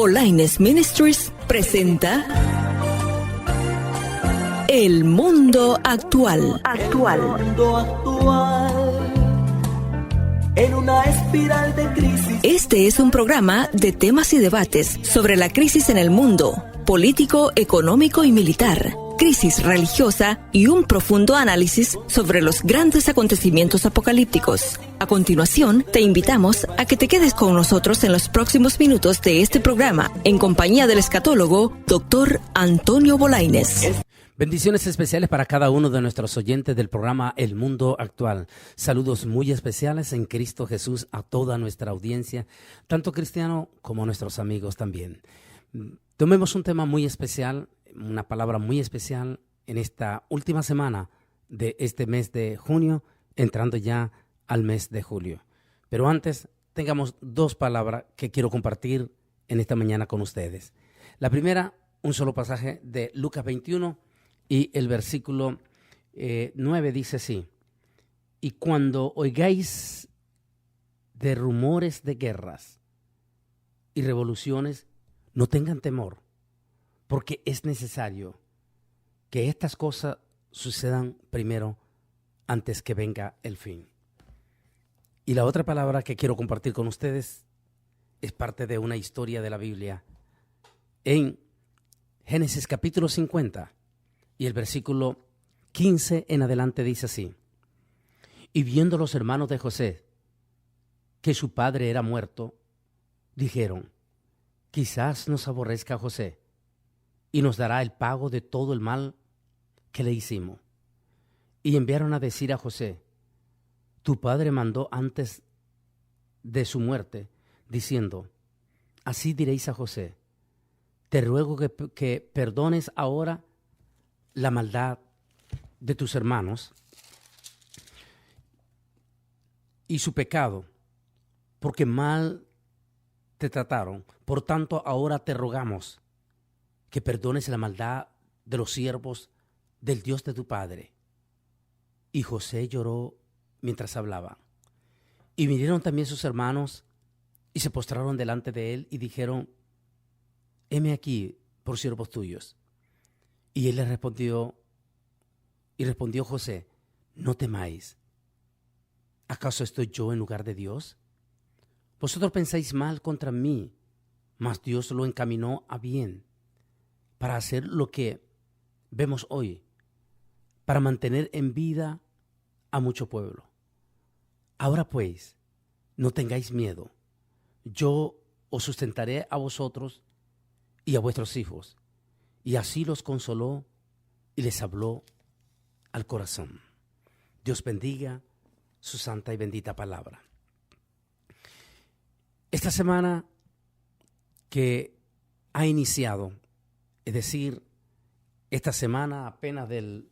Bolaines Ministries presenta El Mundo Actual. El mundo actual, en una espiral de crisis. Este es un programa de temas y debates sobre la crisis en el mundo, político, económico y militar, crisis religiosa y un profundo análisis sobre los grandes acontecimientos apocalípticos. A continuación, te invitamos a que te quedes con nosotros en los próximos minutos de este programa, en compañía del escatólogo Dr. Antonio Bolaines. Bendiciones especiales para cada uno de nuestros oyentes del programa El Mundo Actual. Saludos muy especiales en Cristo Jesús a toda nuestra audiencia, tanto cristiano como nuestros amigos también. Tomemos un tema muy especial, una palabra muy especial en esta última semana de este mes de junio, entrando ya al mes de julio. Pero antes, tengamos dos palabras que quiero compartir en esta mañana con ustedes. La primera, un solo pasaje de Lucas 21 y el versículo 9 dice así: y cuando oigáis de rumores de guerras y revoluciones, no tengan temor, porque es necesario que estas cosas sucedan primero antes que venga el fin. Y la otra palabra que quiero compartir con ustedes es parte de una historia de la Biblia. En Génesis capítulo 50 y el versículo 15 en adelante dice así: y viendo los hermanos de José que su padre era muerto, dijeron: quizás nos aborrezca José y nos dará el pago de todo el mal que le hicimos. Y enviaron a decir a José: tu padre mandó antes de su muerte, diciendo: así diréis a José, te ruego que perdones ahora la maldad de tus hermanos y su pecado, porque mal te trataron. Por tanto, ahora te rogamos que perdones la maldad de los siervos del Dios de tu padre. Y José lloró mientras hablaba. Y vinieron también sus hermanos y se postraron delante de él y dijeron: heme aquí por siervos tuyos. Y él les respondió José: no temáis. ¿Acaso estoy yo en lugar de Dios? Vosotros pensáis mal contra mí, mas Dios lo encaminó a bien, para hacer lo que vemos hoy, para mantener en vida a mucho pueblo. Ahora pues, no tengáis miedo. Yo os sustentaré a vosotros y a vuestros hijos. Y así los consoló y les habló al corazón. Dios bendiga su santa y bendita palabra. Esta semana que ha iniciado, es decir, esta semana apenas del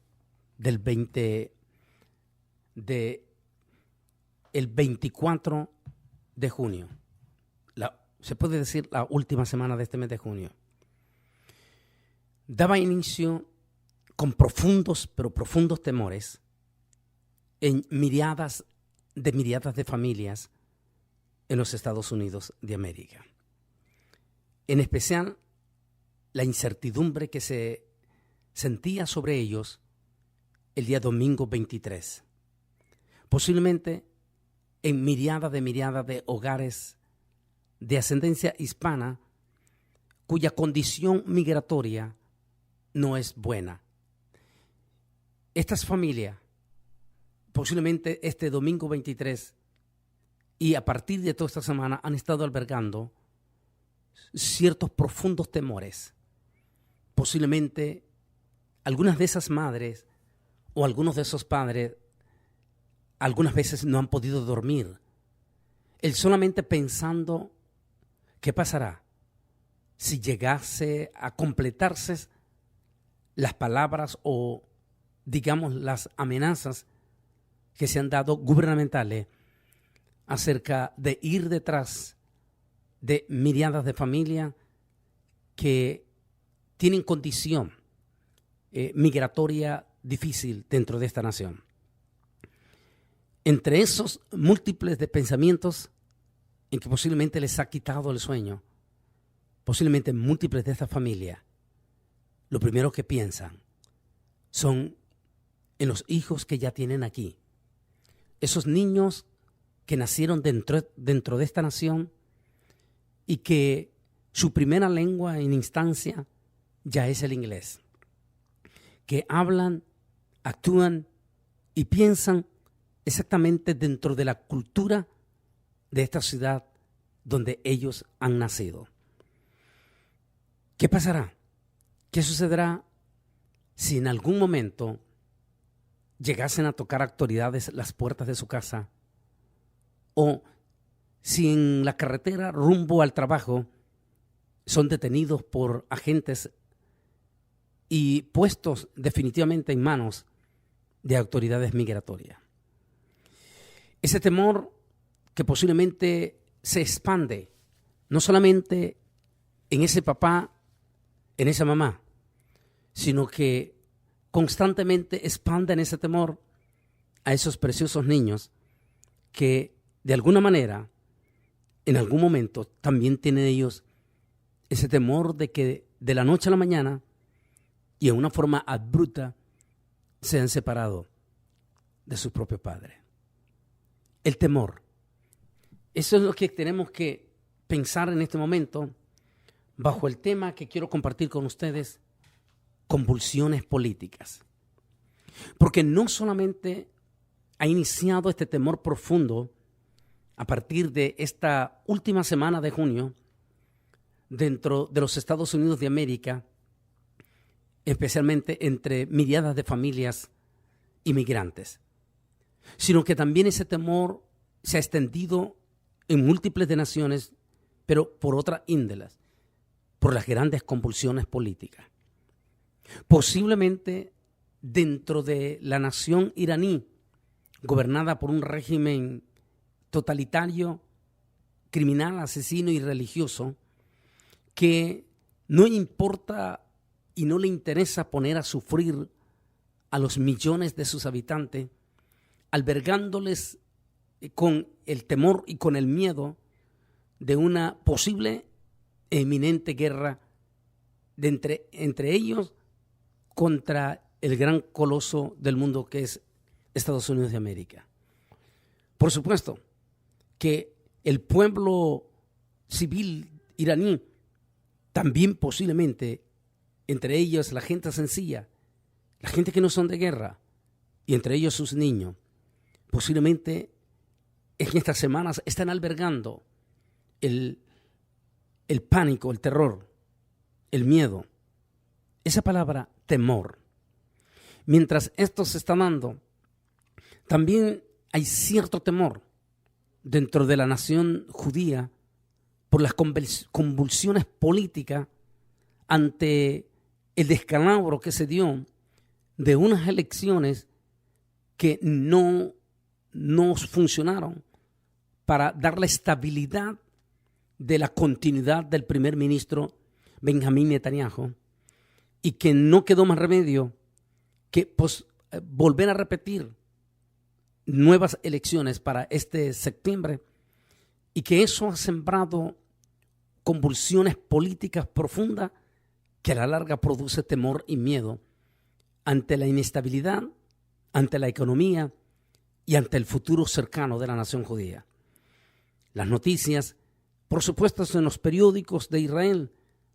24 de junio, se puede decir la última semana de este mes de junio, daba inicio con profundos temores en miriadas de familias en los Estados Unidos de América. En especial, la incertidumbre que se sentía sobre ellos el día domingo 23. Posiblemente en miriada de hogares de ascendencia hispana cuya condición migratoria no es buena. Estas familias, posiblemente este domingo 23 y a partir de toda esta semana, han estado albergando ciertos profundos temores. Posiblemente algunas de esas madres o algunos de esos padres algunas veces no han podido dormir. Él solamente pensando qué pasará si llegase a completarse las palabras o, digamos, las amenazas que se han dado gubernamentales acerca de ir detrás de miriadas de familias que tienen condición migratoria difícil dentro de esta nación. Entre esos múltiples de pensamientos en que posiblemente les ha quitado el sueño, posiblemente múltiples de estas familias, lo primero que piensan son en los hijos que ya tienen aquí. Esos niños que nacieron dentro de esta nación y que su primera lengua en instancia ya es el inglés. Que hablan, actúan y piensan exactamente dentro de la cultura de esta ciudad donde ellos han nacido. ¿Qué pasará? ¿Qué sucederá si en algún momento llegasen a tocar autoridades las puertas de su casa? O si en la carretera rumbo al trabajo son detenidos por agentes y puestos definitivamente en manos de autoridades migratorias. Ese temor que posiblemente se expande no solamente en ese papá, en esa mamá, sino que constantemente expanden ese temor a esos preciosos niños que de alguna manera, en algún momento, también tienen ellos ese temor de que de la noche a la mañana y en una forma abrupta sean separados de su propio padre. El temor. Eso es lo que tenemos que pensar en este momento bajo el tema que quiero compartir con ustedes, convulsiones políticas. Porque no solamente ha iniciado este temor profundo a partir de esta última semana de junio dentro de los Estados Unidos de América, especialmente entre miriadas de familias inmigrantes, sino que también ese temor se ha extendido en múltiples de naciones, pero por otras índoles, por las grandes convulsiones políticas. Posiblemente dentro de la nación iraní, gobernada por un régimen totalitario, criminal, asesino y religioso, que no importa y no le interesa poner a sufrir a los millones de sus habitantes, albergándoles con el temor y con el miedo de una posible e inminente guerra entre ellos contra el gran coloso del mundo que es Estados Unidos de América. Por supuesto que el pueblo civil iraní, también posiblemente entre ellos la gente sencilla, la gente que no son de guerra, y entre ellos sus niños, posiblemente en estas semanas están albergando el pánico, el terror, el miedo. Esa palabra temor. Mientras esto se está dando, también hay cierto temor dentro de la nación judía por las convulsiones políticas ante el descalabro que se dio de unas elecciones que no funcionaron para dar la estabilidad de la continuidad del primer ministro Benjamín Netanyahu, y que no quedó más remedio que volver a repetir nuevas elecciones para este septiembre, y que eso ha sembrado convulsiones políticas profundas que a la larga produce temor y miedo ante la inestabilidad, ante la economía y ante el futuro cercano de la nación judía. Las noticias, por supuesto, en los periódicos de Israel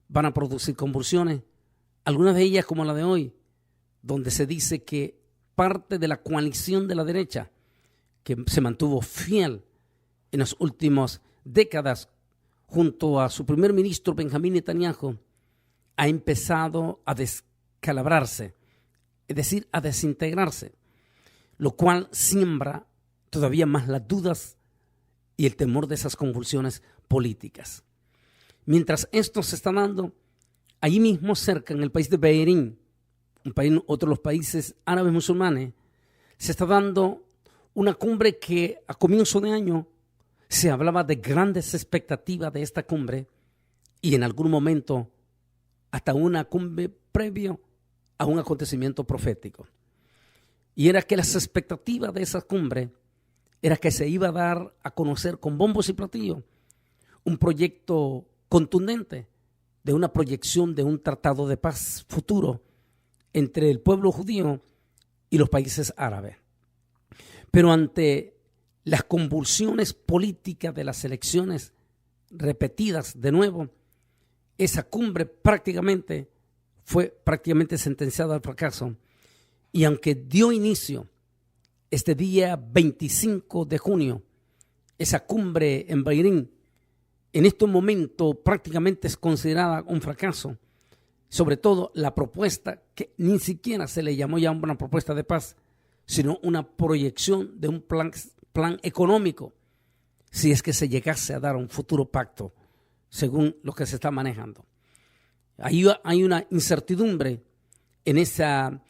van a producir convulsiones, algunas de ellas como la de hoy, donde se dice que parte de la coalición de la derecha, que se mantuvo fiel en las últimas décadas junto a su primer ministro Benjamín Netanyahu, ha empezado a descalabrarse, es decir, a desintegrarse, lo cual siembra todavía más las dudas y el temor de esas convulsiones políticas. Mientras esto se está dando, allí mismo cerca, en el país de Bahrein, otro de los países árabes musulmanes, se está dando una cumbre que a comienzo de año se hablaba de grandes expectativas de esta cumbre, y en algún momento hasta una cumbre previo a un acontecimiento profético. Y era que las expectativas de esa cumbre era que se iba a dar a conocer con bombos y platillos un proyecto contundente de una proyección de un tratado de paz futuro entre el pueblo judío y los países árabes. Pero ante las convulsiones políticas de las elecciones repetidas de nuevo, esa cumbre fue prácticamente sentenciada al fracaso. Y aunque dio inicio este día 25 de junio, esa cumbre en Bahrein, en este momento prácticamente es considerada un fracaso. Sobre todo la propuesta, que ni siquiera se le llamó ya una propuesta de paz, sino una proyección de un plan económico, si es que se llegase a dar un futuro pacto, según lo que se está manejando. Ahí hay una incertidumbre en esa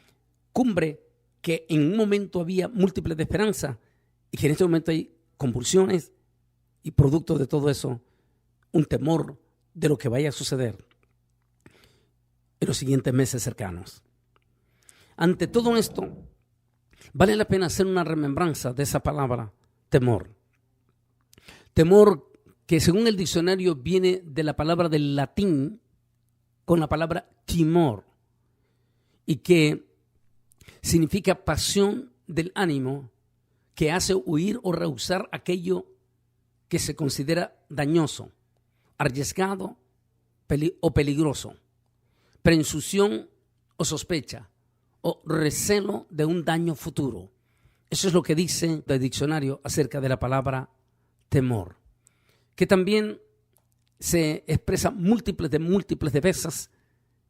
cumbre, que en un momento había múltiples de esperanza y que en este momento hay convulsiones y producto de todo eso, un temor de lo que vaya a suceder en los siguientes meses cercanos. Ante todo esto, vale la pena hacer una remembranza de esa palabra, temor. Temor que según el diccionario viene de la palabra del latín con la palabra timor, y que significa pasión del ánimo que hace huir o rehusar aquello que se considera dañoso, arriesgado o peligroso, presunción o sospecha o recelo de un daño futuro. Eso es lo que dice el diccionario acerca de la palabra temor, que también se expresa múltiples de veces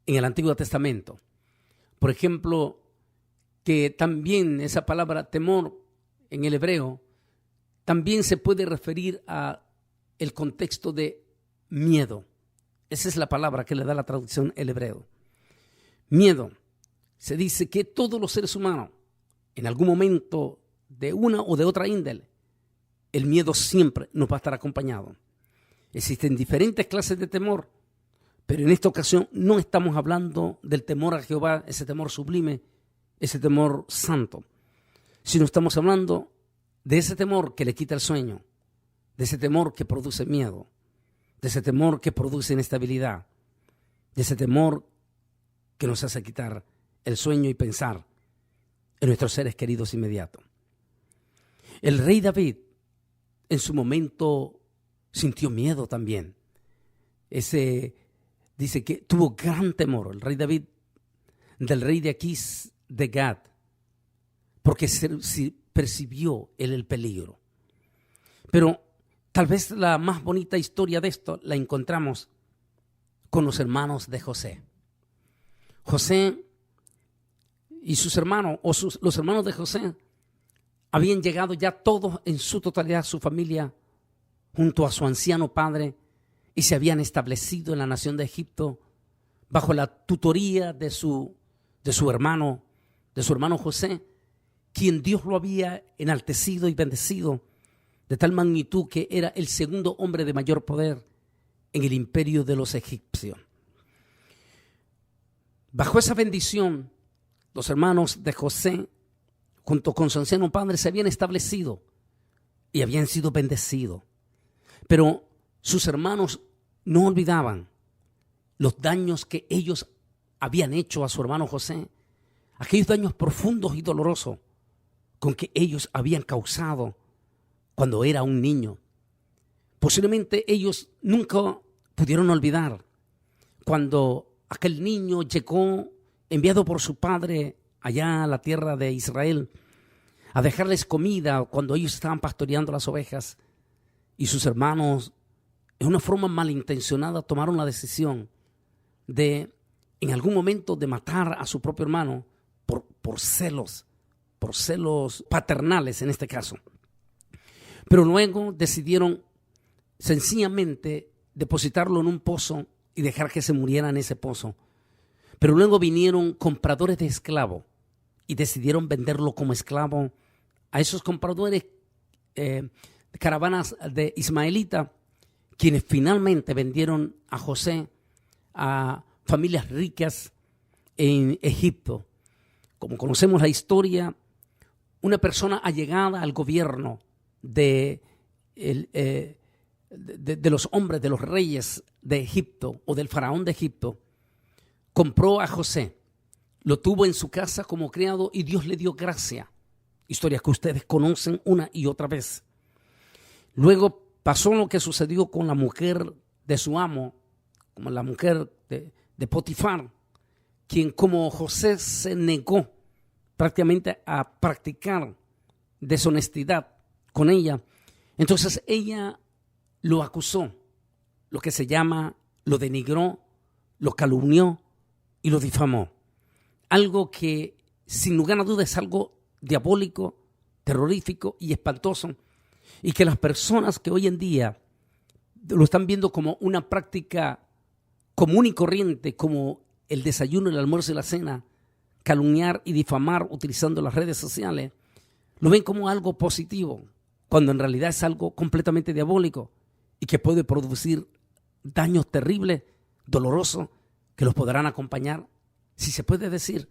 en el Antiguo Testamento. Por ejemplo, que también esa palabra temor en el hebreo también se puede referir a el contexto de miedo. Esa es la palabra que le da la traducción el hebreo. Miedo. Se dice que todos los seres humanos, en algún momento de una o de otra índole, el miedo siempre nos va a estar acompañado. Existen diferentes clases de temor, pero en esta ocasión no estamos hablando del temor a Jehová, ese temor sublime, ese temor santo, sino estamos hablando de ese temor que le quita el sueño, de ese temor que produce miedo, de ese temor que produce inestabilidad, de ese temor que nos hace quitar el sueño y pensar en nuestros seres queridos inmediatos. El rey David en su momento sintió miedo también. Dice que tuvo gran temor el rey David del rey de Aquís de Gad, porque percibió él el peligro. Pero tal vez la más bonita historia de esto la encontramos con los hermanos de José. José y sus hermanos, los hermanos de José, habían llegado ya todos en su totalidad, su familia, junto a su anciano padre, y se habían establecido en la nación de Egipto bajo la tutoría de su hermano José, quien Dios lo había enaltecido y bendecido de tal magnitud que era el segundo hombre de mayor poder en el imperio de los egipcios. Bajo esa bendición, los hermanos de José, junto con su anciano padre, se habían establecido y habían sido bendecidos. Pero sus hermanos no olvidaban los daños que ellos habían hecho a su hermano José, aquellos daños profundos y dolorosos con que ellos habían causado cuando era un niño. Posiblemente ellos nunca pudieron olvidar cuando aquel niño llegó enviado por su padre allá a la tierra de Israel a dejarles comida cuando ellos estaban pastoreando las ovejas, y sus hermanos en una forma malintencionada tomaron la decisión de en algún momento de matar a su propio hermano por celos paternales en este caso. Pero luego decidieron sencillamente depositarlo en un pozo y dejar que se muriera en ese pozo. Pero luego vinieron compradores de esclavos y decidieron venderlo como esclavo a esos compradores, caravanas de ismaelitas, quienes finalmente vendieron a José a familias ricas en Egipto. Como conocemos la historia, una persona allegada al gobierno de de los hombres, de los reyes de Egipto o del faraón de Egipto, compró a José, lo tuvo en su casa como criado y Dios le dio gracia. Historias que ustedes conocen una y otra vez. Luego pasó lo que sucedió con la mujer de su amo, como la mujer de Potifar, quien como José se negó prácticamente a practicar deshonestidad con ella. Entonces ella lo acusó, lo que se llama, lo denigró, lo calumnió y lo difamó. Algo que sin lugar a dudas es algo diabólico, terrorífico y espantoso, y que las personas que hoy en día lo están viendo como una práctica común y corriente, como el desayuno, el almuerzo y la cena, calumniar y difamar utilizando las redes sociales, lo ven como algo positivo, cuando en realidad es algo completamente diabólico y que puede producir daños terribles, dolorosos, que los podrán acompañar, si se puede decir,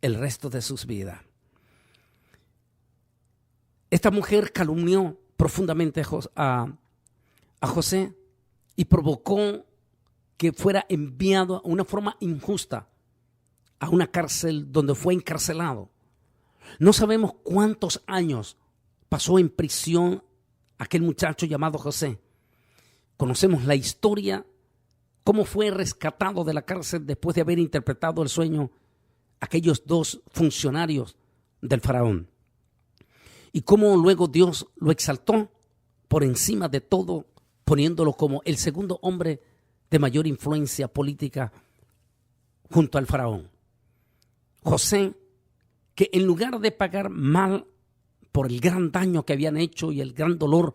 el resto de sus vidas. Esta mujer calumnió profundamente a José y provocó que fuera enviado a una forma injusta a una cárcel donde fue encarcelado. No sabemos cuántos años pasó en prisión aquel muchacho llamado José. Conocemos la historia, cómo fue rescatado de la cárcel después de haber interpretado el sueño aquellos dos funcionarios del faraón. Y cómo luego Dios lo exaltó por encima de todo, poniéndolo como el segundo hombre de mayor influencia política junto al faraón. José, que en lugar de pagar mal por el gran daño que habían hecho y el gran dolor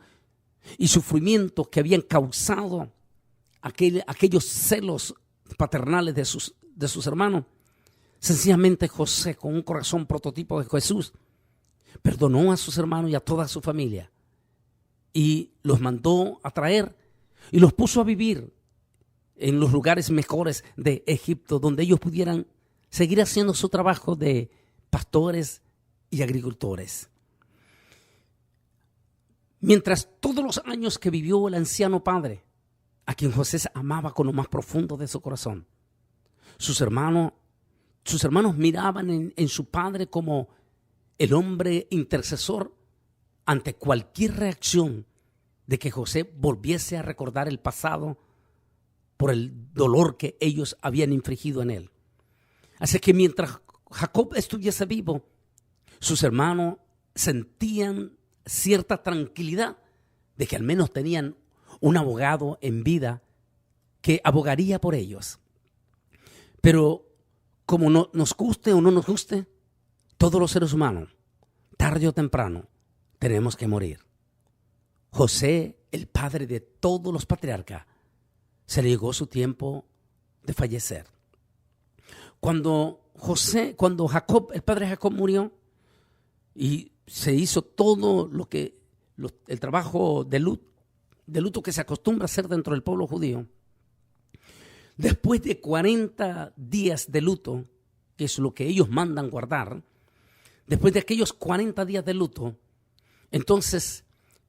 y sufrimiento que habían causado aquellos celos paternales de sus hermanos, sencillamente José, con un corazón prototipo de Jesús, perdonó a sus hermanos y a toda su familia y los mandó a traer y los puso a vivir en los lugares mejores de Egipto, donde ellos pudieran seguir haciendo su trabajo de pastores y agricultores. Mientras todos los años que vivió el anciano padre, a quien José amaba con lo más profundo de su corazón, sus hermanos miraban en su padre como el hombre intercesor ante cualquier reacción de que José volviese a recordar el pasado por el dolor que ellos habían infligido en él. Así que mientras Jacob estuviese vivo, sus hermanos sentían cierta tranquilidad de que al menos tenían un abogado en vida que abogaría por ellos. Pero como no nos guste o no nos guste, todos los seres humanos, tarde o temprano, tenemos que morir. José, el padre de todos los patriarcas, se le llegó su tiempo de fallecer. Cuando Jacob, el padre de Jacob, murió y se hizo todo el trabajo de luto que se acostumbra a hacer dentro del pueblo judío, después de 40 días de luto, que es lo que ellos mandan guardar, después de aquellos 40 días de luto, entonces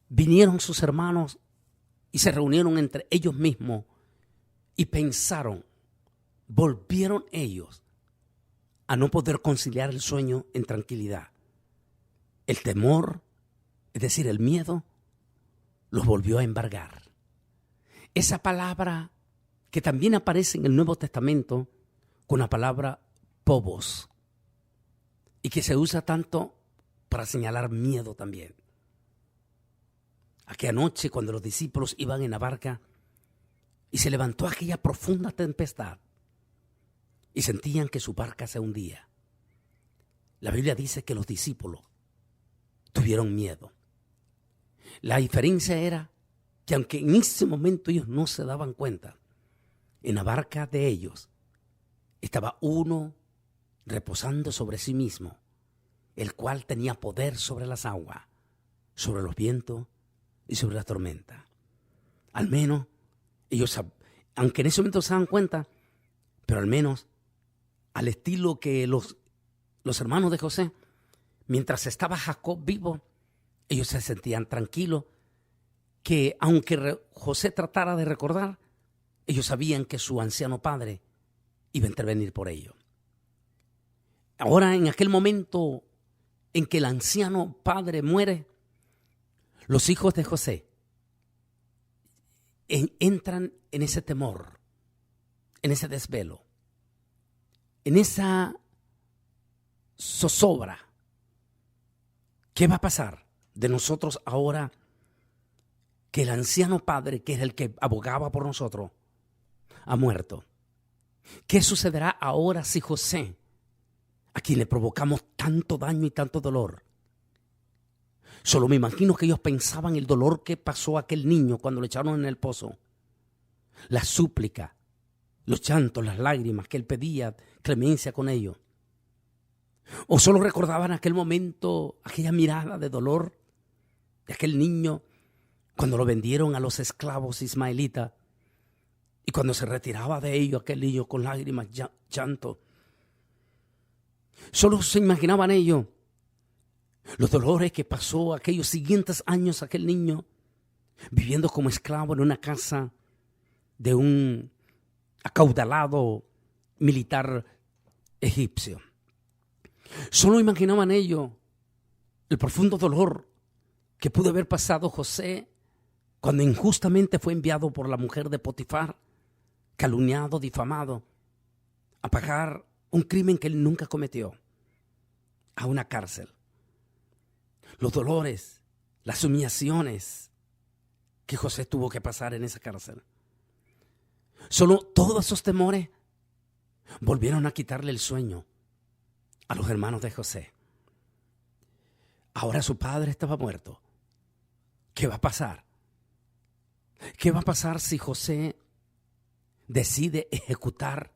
vinieron sus hermanos y se reunieron entre ellos mismos y pensaron, volvieron ellos a no poder conciliar el sueño en tranquilidad. El temor, es decir, el miedo, los volvió a embargar. Esa palabra que también aparece en el Nuevo Testamento con la palabra phobos y que se usa tanto para señalar miedo también. Aquella noche cuando los discípulos iban en la barca y se levantó aquella profunda tempestad y sentían que su barca se hundía, la Biblia dice que los discípulos tuvieron miedo. La diferencia era que aunque en ese momento ellos no se daban cuenta, en la barca de ellos estaba uno reposando sobre sí mismo, el cual tenía poder sobre las aguas, sobre los vientos y sobre la tormenta. Al menos ellos, aunque en ese momento se dan cuenta, pero al menos al estilo que los hermanos de José, mientras estaba Jacob vivo, ellos se sentían tranquilos, que aunque José tratara de recordar, ellos sabían que su anciano padre iba a intervenir por ellos. Ahora, en aquel momento en que el anciano padre muere, los hijos de José entran en ese temor, en ese desvelo, en esa zozobra. ¿Qué va a pasar de nosotros ahora que el anciano padre, que es el que abogaba por nosotros, ha muerto? ¿Qué sucederá ahora si José, a quien le provocamos tanto daño y tanto dolor? Solo me imagino que ellos pensaban el dolor que pasó a aquel niño cuando lo echaron en el pozo. La súplica, los llantos, las lágrimas que él pedía clemencia con ellos. O solo recordaban aquel momento, aquella mirada de dolor de aquel niño cuando lo vendieron a los esclavos ismaelitas y cuando se retiraba de ellos aquel niño con lágrimas, llanto. Solo se imaginaban ellos los dolores que pasó aquellos siguientes años aquel niño viviendo como esclavo en una casa de un acaudalado militar egipcio. Solo imaginaban ellos el profundo dolor que pudo haber pasado José cuando injustamente fue enviado por la mujer de Potifar, calumniado, difamado, a pagar un crimen que él nunca cometió, a una cárcel. Los dolores, las humillaciones que José tuvo que pasar en esa cárcel. Solo todos esos temores volvieron a quitarle el sueño a los hermanos de José. Ahora su padre estaba muerto. ¿Qué va a pasar? ¿Qué va a pasar si José decide ejecutar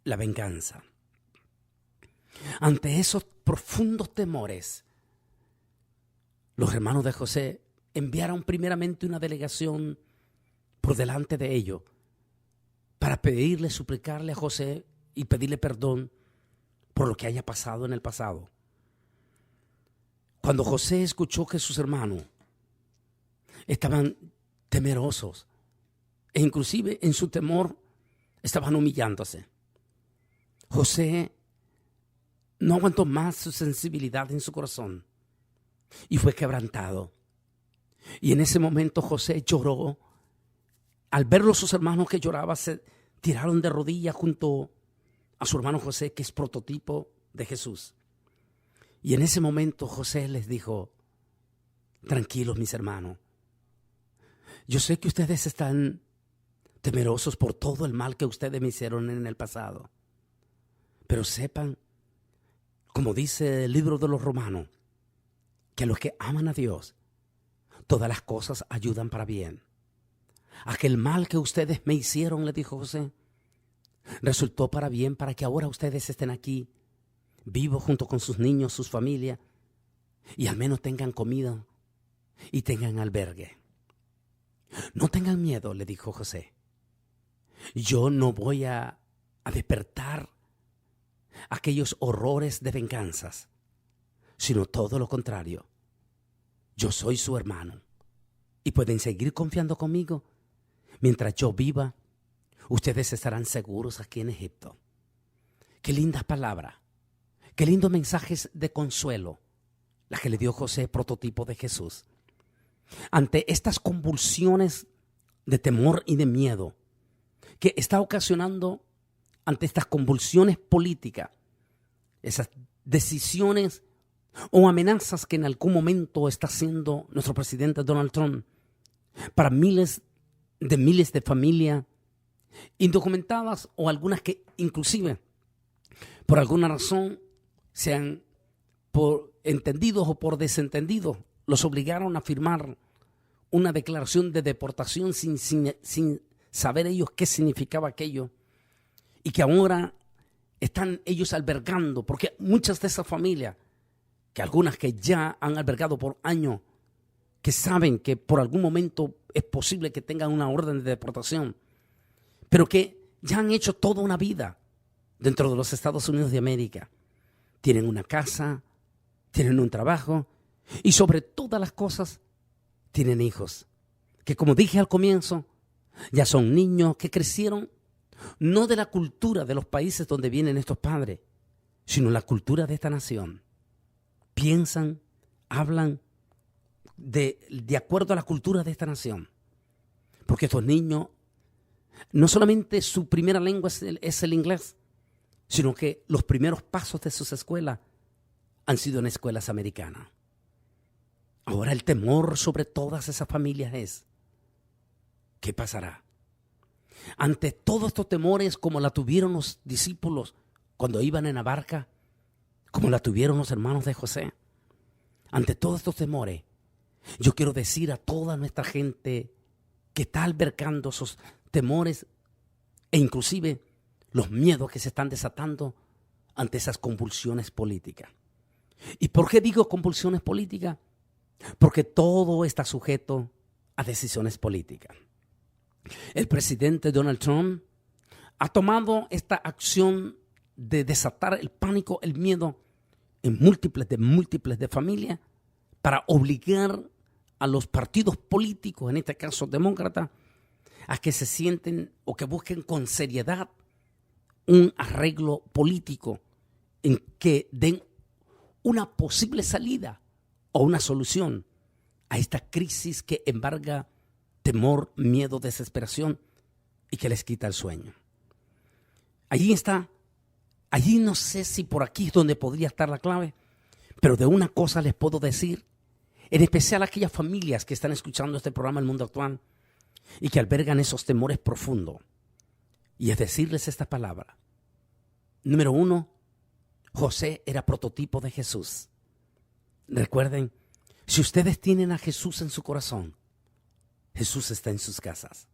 la venganza? Ante esos profundos temores, los hermanos de José enviaron primeramente una delegación por delante de ellos para pedirle, suplicarle a José y pedirle perdón por lo que haya pasado en el pasado. Cuando José escuchó que sus hermanos estaban temerosos e inclusive en su temor estaban humillándose, José no aguantó más su sensibilidad en su corazón y fue quebrantado. Y en ese momento José lloró. Al verlo sus hermanos que lloraban, se tiraron de rodillas junto a su hermano José, que es prototipo de Jesús. Y en ese momento José les dijo: tranquilos, mis hermanos, yo sé que ustedes están temerosos por todo el mal que ustedes me hicieron en el pasado, pero sepan, como dice el libro de los Romanos, que a los que aman a Dios, todas las cosas ayudan para bien. Aquel mal que ustedes me hicieron, le dijo José, resultó para bien, para que ahora ustedes estén aquí, vivos junto con sus niños, sus familias, y al menos tengan comida y tengan albergue. No tengan miedo, le dijo José. Yo no voy a despertar aquellos horrores de venganzas, sino todo lo contrario. Yo soy su hermano y pueden seguir confiando conmigo. Mientras yo viva, ustedes estarán seguros aquí en Egipto. Qué lindas palabras, qué lindos mensajes de consuelo la que le dio José, prototipo de Jesús. Ante estas convulsiones de temor y de miedo que está ocasionando, ante estas convulsiones políticas, esas decisiones o amenazas que en algún momento está haciendo nuestro presidente Donald Trump para miles de familias indocumentadas, o algunas que inclusive por alguna razón sean por entendidos o por desentendidos, los obligaron a firmar una declaración de deportación sin saber ellos qué significaba aquello, y que ahora están ellos albergando, porque muchas de esas familias, que algunas que ya han albergado por años, que saben que por algún momento es posible que tengan una orden de deportación, pero que ya han hecho toda una vida dentro de los Estados Unidos de América. Tienen una casa, tienen un trabajo y sobre todas las cosas tienen hijos. que, como dije al comienzo, ya son niños que crecieron no de la cultura de los países donde vienen estos padres, sino la cultura de esta nación. Piensan, hablan de acuerdo a la cultura de esta nación. Porque estos niños, no solamente su primera lengua es el inglés, sino que los primeros pasos de sus escuelas han sido en escuelas americanas. Ahora el temor sobre todas esas familias es, ¿qué pasará? Ante todos estos temores, como la tuvieron los discípulos cuando iban en la barca, como la tuvieron los hermanos de José, ante todos estos temores, yo quiero decir a toda nuestra gente que está albergando esos temores e inclusive los miedos que se están desatando ante esas convulsiones políticas. ¿Y por qué digo convulsiones políticas? Porque todo está sujeto a decisiones políticas. El presidente Donald Trump ha tomado esta acción de desatar el pánico, el miedo en múltiples de familias para obligar a los partidos políticos, en este caso demócratas, a que se sienten o que busquen con seriedad un arreglo político en que den una posible salida o una solución a esta crisis que embarga temor, miedo, desesperación y que les quita el sueño. Allí no sé si por aquí es donde podría estar la clave, pero de una cosa les puedo decir, en especial a aquellas familias que están escuchando este programa El Mundo Actual y que albergan esos temores profundos, y es decirles esta palabra. Número 1, José era prototipo de Jesús. Recuerden, si ustedes tienen a Jesús en su corazón, Jesús está en sus casas.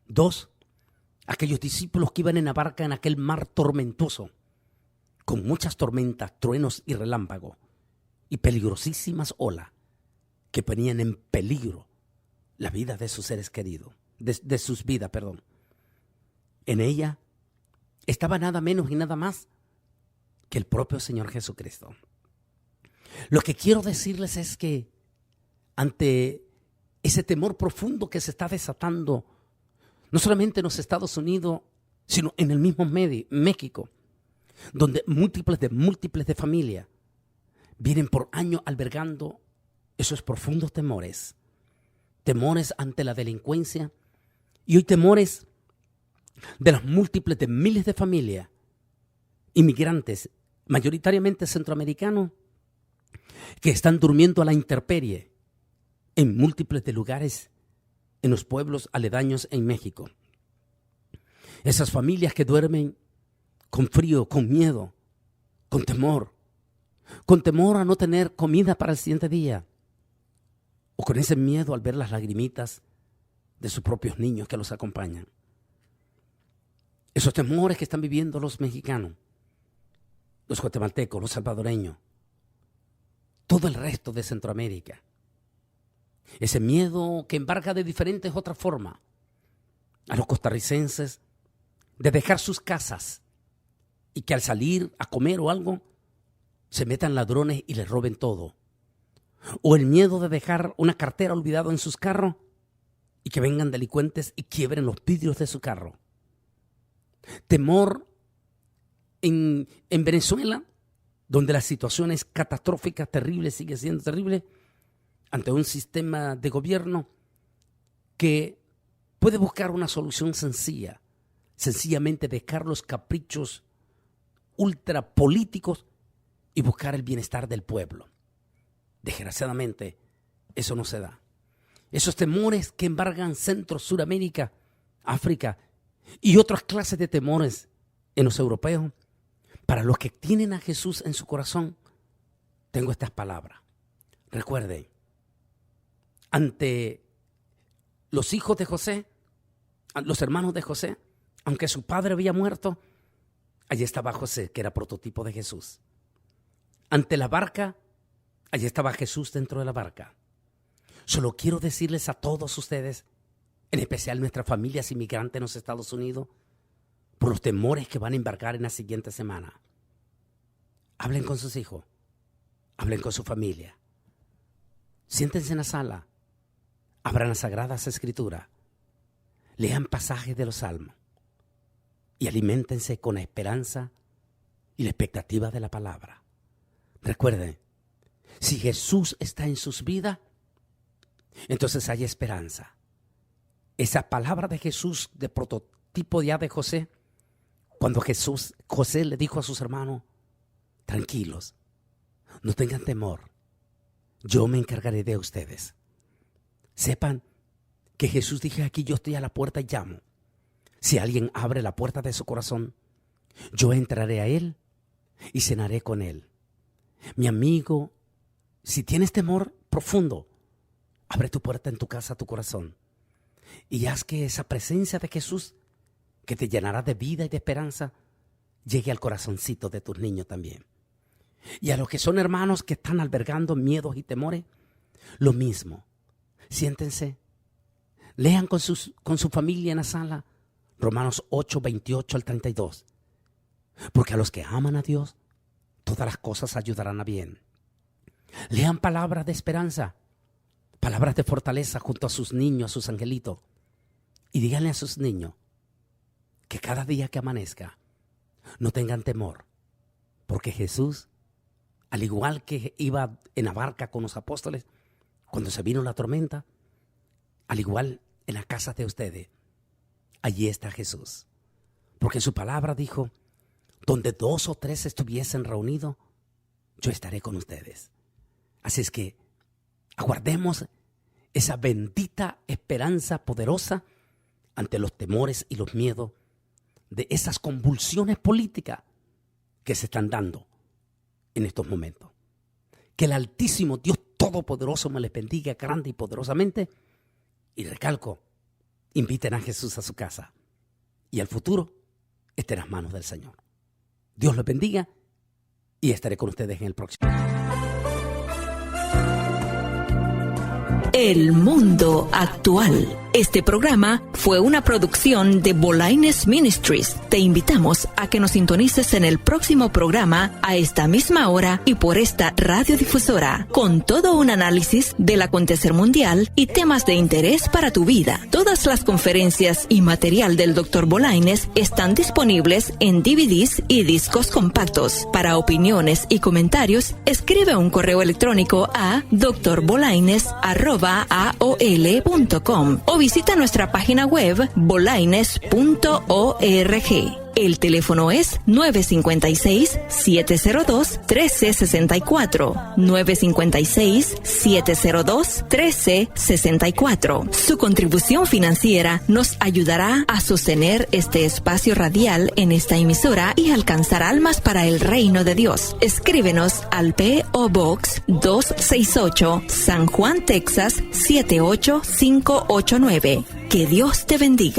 2, aquellos discípulos que iban en la barca en aquel mar tormentoso, con muchas tormentas, truenos y relámpagos, y peligrosísimas olas que ponían en peligro la vida de sus seres queridos, de sus vidas, perdón. En ella estaba nada menos y nada más que el propio Señor Jesucristo. Lo que quiero decirles es que ante ese temor profundo que se está desatando, no solamente en los Estados Unidos, sino en el mismo México, donde múltiples de familias vienen por años albergando esos profundos temores ante la delincuencia y hoy temores de las múltiples de miles de familias, inmigrantes, mayoritariamente centroamericanos, que están durmiendo a la intemperie en múltiples de lugares en los pueblos aledaños en México. Esas familias que duermen con frío, con miedo, con temor a no tener comida para el siguiente día, o con ese miedo al ver las lagrimitas de sus propios niños que los acompañan. Esos temores que están viviendo los mexicanos, los guatemaltecos, los salvadoreños, todo el resto de Centroamérica. Ese miedo que embarga de diferentes otras formas a los costarricenses de dejar sus casas y que al salir a comer o algo se metan ladrones y les roben todo. O el miedo de dejar una cartera olvidada en sus carros y que vengan delincuentes y quiebren los vidrios de su carro. Temor en Venezuela, donde la situación es catastrófica, terrible, sigue siendo terrible, ante un sistema de gobierno que puede buscar una solución sencilla, sencillamente dejar los caprichos ultrapolíticos y buscar el bienestar del pueblo. Desgraciadamente, eso no se da. Esos temores que embargan Centro, Suramérica, África y otras clases de temores en los europeos, para los que tienen a Jesús en su corazón, tengo estas palabras. Recuerden, ante los hijos de José, los hermanos de José, aunque su padre había muerto, allí estaba José, que era prototipo de Jesús. Ante la barca, allí estaba Jesús dentro de la barca. Solo quiero decirles a todos ustedes, en especial nuestras familias inmigrantes en los Estados Unidos, por los temores que van a embarcar en la siguiente semana. Hablen con sus hijos, hablen con su familia. Siéntense en la sala, abran las Sagradas Escrituras, lean pasajes de los Salmos y aliméntense con la esperanza y la expectativa de la palabra. Recuerden, si Jesús está en sus vidas, entonces hay esperanza. Esa palabra de Jesús, de prototipo ya de José, cuando José le dijo a sus hermanos, tranquilos, no tengan temor, yo me encargaré de ustedes. Sepan que Jesús dijo aquí, yo estoy a la puerta y llamo. Si alguien abre la puerta de su corazón, yo entraré a él y cenaré con él. Mi amigo, si tienes temor profundo, abre tu puerta en tu casa, tu corazón, y haz que esa presencia de Jesús, que te llenará de vida y de esperanza, llegue al corazoncito de tus niños también. Y a los que son hermanos que están albergando miedos y temores, lo mismo. Siéntense, lean con su familia en la sala Romanos 8, 28 al 32. Porque a los que aman a Dios, todas las cosas ayudarán a bien. Lean palabras de esperanza, palabras de fortaleza junto a sus niños, a sus angelitos. Y díganle a sus niños que cada día que amanezca no tengan temor. Porque Jesús, al igual que iba en la barca con los apóstoles, cuando se vino la tormenta, al igual en la casa de ustedes, allí está Jesús. Porque su palabra dijo, donde 2 o 3 estuviesen reunidos, yo estaré con ustedes. Así es que aguardemos esa bendita esperanza poderosa ante los temores y los miedos de esas convulsiones políticas que se están dando en estos momentos. Que el Altísimo Dios Todopoderoso me les bendiga grande y poderosamente. Y recalco, inviten a Jesús a su casa y el futuro está en las manos del Señor. Dios los bendiga y estaré con ustedes en el próximo. El mundo actual. Este programa fue una producción de Bolaines Ministries. Te invitamos a que nos sintonices en el próximo programa a esta misma hora y por esta radiodifusora, con todo un análisis del acontecer mundial y temas de interés para tu vida. Todas las conferencias y material del Dr. Bolaines están disponibles en DVDs y discos compactos. Para opiniones y comentarios, escribe un correo electrónico a drbolaines@aol.com o visita nuestra página web bolaines.org. El teléfono es 956-702-1364. 956-702-1364. Su contribución financiera nos ayudará a sostener este espacio radial en esta emisora y alcanzar almas para el reino de Dios. Escríbenos al P.O. Box 268, San Juan, Texas 78589. Que Dios te bendiga.